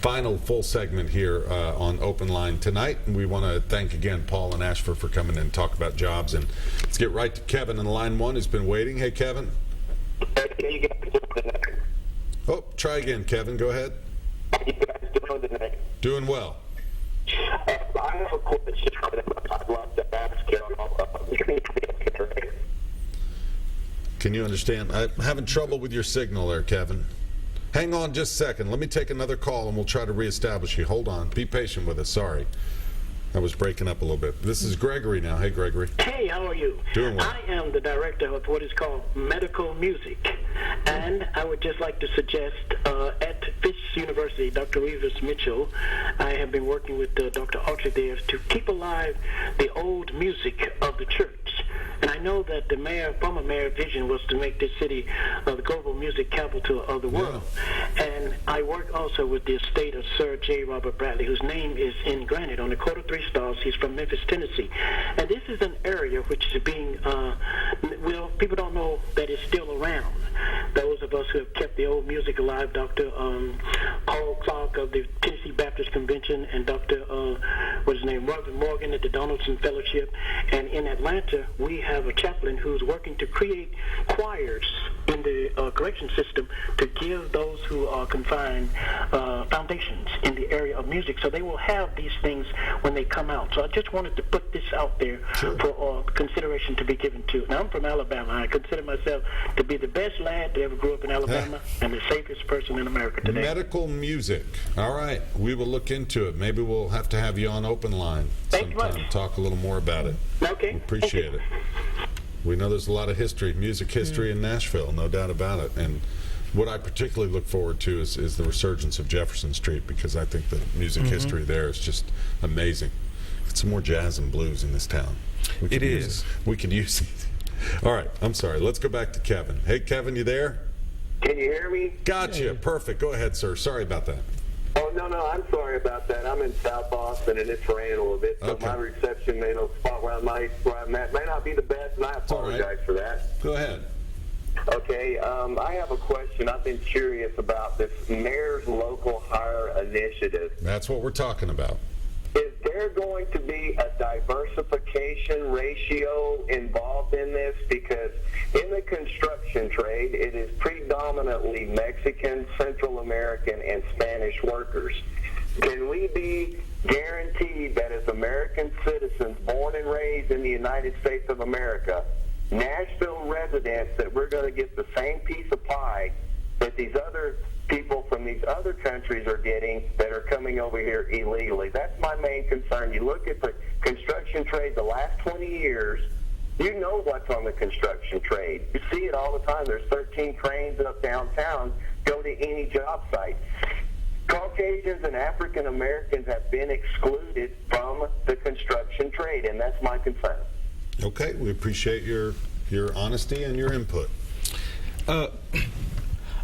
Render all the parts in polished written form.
final full segment here on OpenLine tonight. And we want to thank again Paul and Ashford for coming in and talk about jobs. And let's get right to Kevin in line one who's been waiting. Hey, Kevin. Oh, try again, Kevin. Go ahead. How you guys doing tonight? Doing well. I have a question I'd love to ask you. Can you understand? I'm having trouble with your signal there, Kevin. Hang on just a second. Let me take another call and we'll try to reestablish you. Hold on. Be patient with us. Sorry. I was breaking up a little bit. This is Gregory now. Hey, Gregory. Hey, how are you? Doing well. I am the director of what is called medical music. And I would just like to suggest at Fisk University, Dr. Reeves Mitchell, I have been working with Dr. Autry there to keep alive the old music of the church. And I know that the former mayor vision was to make this city the global music capital of the world. Yeah. And I work also with the estate of Sir J. Robert Bradley, whose name is in granite on the Court of 3 Stars. He's from Memphis, Tennessee. And this is an area which is being, people don't know that it's still around. Those of us who have kept the old music alive, Dr. Paul Clark of the Tennessee Baptist Convention and Dr. Robert Morgan at the Donaldson Fellowship. And in Atlanta, we have a chaplain who's working to create choirs in the correction system to give those who are confined foundations in the area of music. So they will have these things when they come out. So I just wanted to put this out there for consideration to be given to. Now, I'm from Alabama. I consider myself to be the best lad that ever grew up in Alabama and the safest person in America today. Medical music. All right. We will look into it. Maybe we'll have to have you on OpenLine sometime to talk a little more about it. Okay. We appreciate it. We know there's a lot of history, music history in Nashville, no doubt about it. And what I particularly look forward to is the resurgence of Jefferson Street, because I think the music history there is just amazing. It's some more jazz and blues in this town. It is. We could use it. All right, I'm sorry. Let's go back to Kevin. Hey, Kevin, you there? Can you hear me? Gotcha. Yeah. Perfect. Go ahead, sir. Sorry about that. Oh, no, I'm sorry about that. I'm in South Boston, and it's raining a little bit, so my reception spot where I'm at may not be the best, and I apologize for that. Go ahead. Okay, I have a question. I've been curious about this Mayor's Local Hire Initiative. That's what we're talking about. Is there going to be a diversification ratio involved in this? Because in the construction trade, it is predominantly Mexican, Central American, and Spanish workers. Can we be guaranteed that as American citizens born and raised in the United States of America, Nashville residents, that we're going to get the same piece of pie that these other people from these other countries are getting that are coming over here illegally? That's my main concern. You look at the construction trade the last 20 years, you know what's on the construction trade. You see it all the time. There's 13 cranes up downtown. Go to any job site. Caucasians and African Americans have been excluded from the construction trade, and that's my concern. Okay, we appreciate your honesty and your input.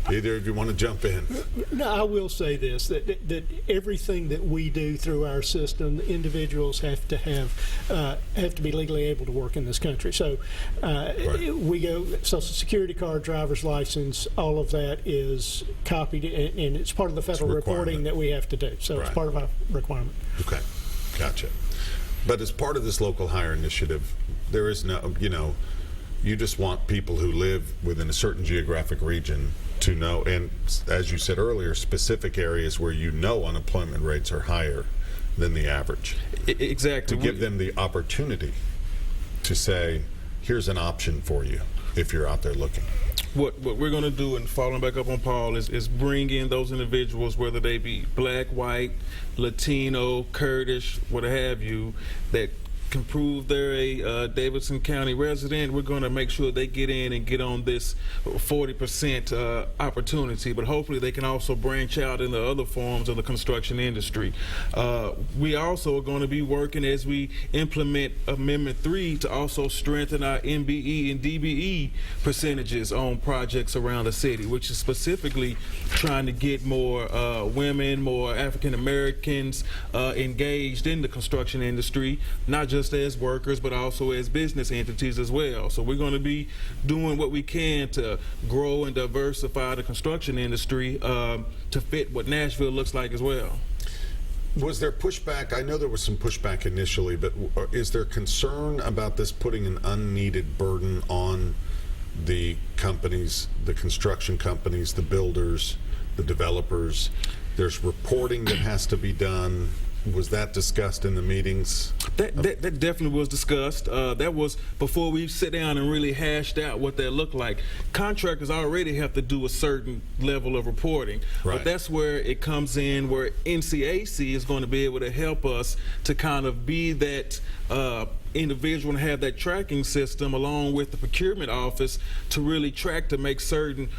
Either of you want to jump in? No, I will say this, that everything that we do through our system, individuals have to be legally able to work in this country. So we go Social Security card, driver's license, all of that is copied, and it's part of the federal reporting that we have to do. So it's part of our requirement. Okay, gotcha. But as part of this local hire initiative, there is no, you just want people who live within a certain geographic region to know, and as you said earlier, specific areas where unemployment rates are higher than the average. Exactly. To give them the opportunity to say, here's an option for you if you're out there looking. What we're going to do, and following back up on Paul, is bring in those individuals, whether they be black, white, Latino, Kurdish, what have you, that can prove they're a Davidson County resident. We're going to make sure they get in and get on this 40% opportunity, but hopefully they can also branch out into other forms of the construction industry. We also are going to be working as we implement Amendment 3 to also strengthen our MBE and DBE percentages on projects around the city, which is specifically trying to get more women, more African Americans engaged in the construction industry, not just just as workers, but also as business entities as well. So we're going to be doing what we can to grow and diversify the construction industry to fit what Nashville looks like as well. Was there pushback? I know there was some pushback initially, but is there concern about this putting an unneeded burden on the companies, the construction companies, the builders, the developers? There's reporting that has to be done. Was that discussed in the meetings? That definitely was discussed. That was before we sit down and really hashed out what that looked like. Contractors already have to do a certain level of reporting, right. But that's where it comes in, where NCAC is going to be able to help us to kind of be that individual and have that tracking system along with the procurement office to really track to make certain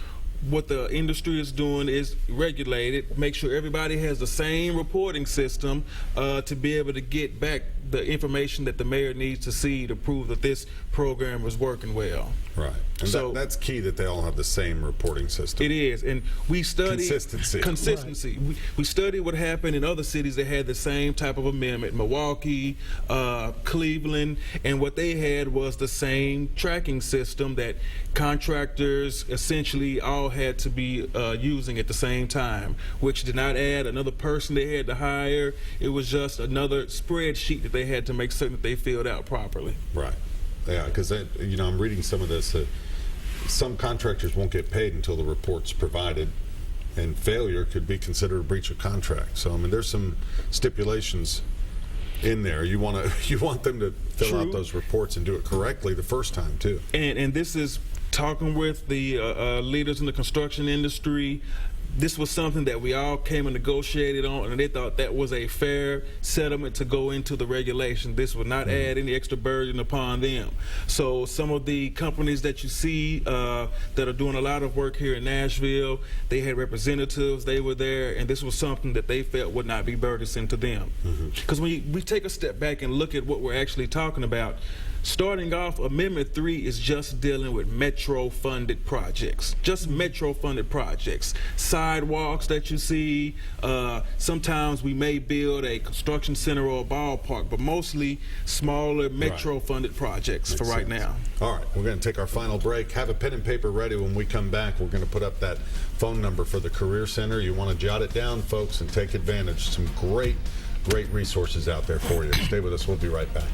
what the industry is doing is regulated, make sure everybody has the same reporting system to be able to get back the information that the mayor needs to see to prove that this program is working well. Right. And so that's key, that they all have the same reporting system. It is. And we study consistency. Right. We study what happened in other cities that had the same type of amendment, Milwaukee, Cleveland, and what they had was the same tracking system that contractors essentially all had to be using at the same time, which did not add another person they had to hire. It was just another spreadsheet that they had to make certain that they filled out properly. Right. Yeah, because I'm reading some of this. Some contractors won't get paid until the report's provided, and failure could be considered a breach of contract. So I mean, there's some stipulations in there. You want them to fill out those reports and do it correctly the first time too. And this is talking with the leaders in the construction industry. This was something that we all came and negotiated on, and they thought that was a fair settlement to go into the regulation. This would not add any extra burden upon them. So some of the companies that you see that are doing a lot of work here in Nashville, they had representatives, they were there, and this was something that they felt would not be burdensome to them. Because when we take a step back and look at what we're actually talking about, starting off, Amendment 3 is just dealing with Metro-funded projects, just Metro-funded projects. Sidewalks that you see, sometimes we may build a construction center or a ballpark, but mostly smaller Metro-funded projects for right now. All right, we're going to take our final break. Have a pen and paper ready. When we come back, we're going to put up that phone number for the Career Center. You want to jot it down, folks, and take advantage. Some great resources out there for you. Stay with us. We'll be right back.